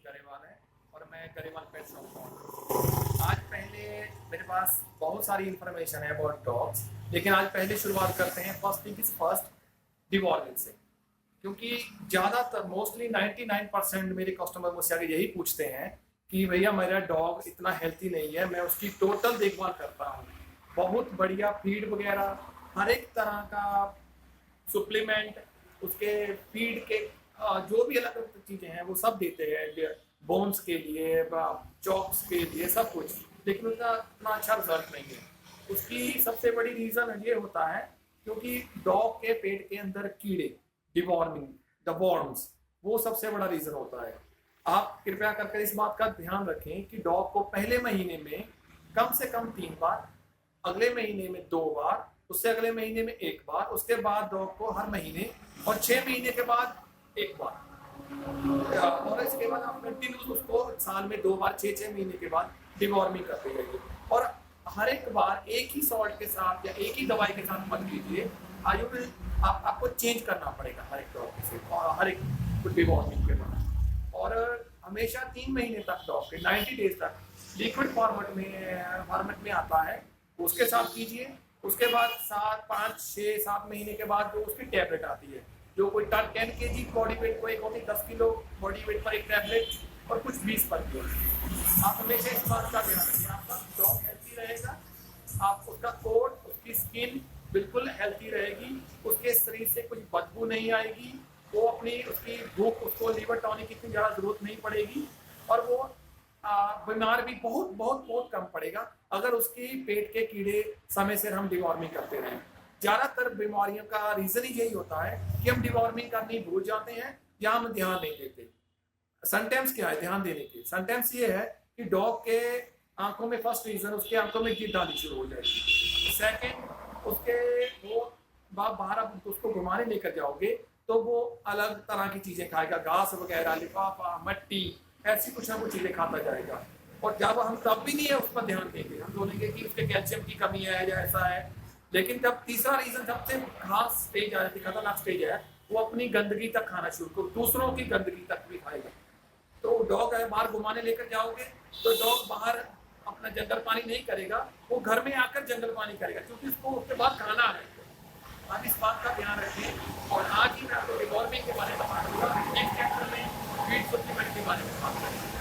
गरेवाल है और मैं गरेवाल पेट शॉप का हूँ। आज पहले मेरे पास बहुत सारी इन्फॉर्मेशन है अबाउट डॉग्स, लेकिन आज पहले शुरुआत करते हैं first thing is first, deworming से। क्योंकि ज़्यादातर मोस्टली 99% मेरे कस्टमर मुझसे आगे यही पूछते हैं कि भैया मेरा डॉग इतना हेल्थी नहीं है, मैं उसकी टोटल देखभाल करता हूँ, बहुत बढ़िया फीड वगैरह हर एक तरह का सप्लीमेंट, उसके फीड के जो भी अलग अलग चीज़ें हैं वो सब देते हैं, बोन्स के लिए, चॉक्स के लिए, सब कुछ, लेकिन उसका इतना अच्छा रिजल्ट नहीं है। उसकी सबसे बड़ी रीज़न ये होता है क्योंकि डॉग के पेट के अंदर कीड़े, डिवॉर्मिंग, द वॉर्म्स, वो सबसे बड़ा रीज़न होता है। आप कृपया करके इस बात का ध्यान रखें कि डॉग को पहले महीने में कम से कम 3 बार, अगले महीने में 2 बार, उससे अगले महीने में 1 बार, उसके बाद डॉग को हर महीने और 6 महीने के बाद 1 बार, और इसके बाद आप कंटिन्यूस उसको साल में 2 बार 6-6 महीने के बाद डिवॉर्मिंग करते रहिए। और हर एक बार एक ही सॉल्ट के साथ या एक ही दवाई के साथ मत कीजिए, आपको चेंज करना पड़ेगा हर एक डॉग से और हर एक डिवॉर्मिंग के बाद। और हमेशा 3 महीने तक डॉग के 90 डेज तक लिक्विड फॉर्मेट में आता है, उसके साथ कीजिए। उसके बाद 5-6-7 महीने के बाद जो उसकी टैबलेट आती है, जो कोई 10 kg बॉडी वेट को एक होती, 10 किलो बॉडी वेट पर एक टैबलेट और कुछ 20 पर किलो। आप हमेशा इस बात का ध्यान रखिए, आपका डॉग हेल्थी रहेगा, आप उसका कोट, उसकी स्किन बिल्कुल हेल्थी रहेगी, उसके शरीर से कुछ बदबू नहीं आएगी, वो अपनी उसकी भूख, उसको लीवर टॉनिक की इतनी ज़्यादा जरूरत नहीं पड़ेगी, और वो बीमार भी बहुत बहुत बहुत कम पड़ेगा अगर उसकी पेट के कीड़े समय से हम डिवॉर्मिंग करते रहें। ज़्यादातर बीमारियों का रीज़न ही यही होता है कि हम डिवॉर्मिंग करनी भूल जाते हैं या हम ध्यान नहीं देते। समटाइम्स क्या है ध्यान देने की, समटाइम्स ये है कि डॉग के आंखों में, फर्स्ट रीज़न उसके आंखों में गिद्ध आनी शुरू हो जाएगी। सेकेंड, उसके वो बाहर आप उसको घुमाने लेकर जाओगे तो वो अलग तरह की चीज़ें खाएगा, घास वगैरह, लिफाफा, मट्टी, ऐसी कुछ ना कुछ चीज़ें खाता जाएगा। और जब हम तब भी नहीं है उस पर ध्यान देंगे, हम बोलेंगे कि उसके कैल्शियम की कमी है या ऐसा है। लेकिन जब तीसरा रीज़न सबसे खास स्टेज आ जाती है, खतरनाक स्टेज है, वो अपनी गंदगी तक खाना शुरू करो, दूसरों की गंदगी तक भी खाएगा। तो डॉग है, बाहर घुमाने लेकर जाओगे तो डॉग बाहर अपना जंगल पानी नहीं करेगा, वो घर में आकर जंगल पानी करेगा, क्योंकि उसको उसके बाद खाना है। आप इस बात का ध्यान रखें। और आज ही मैं आपको डिवॉर्मिंग के बारे में बता दूंगा, नेक्स्ट चैप्टर में फीड सप्लीमेंट के बारे में बात करेंगे।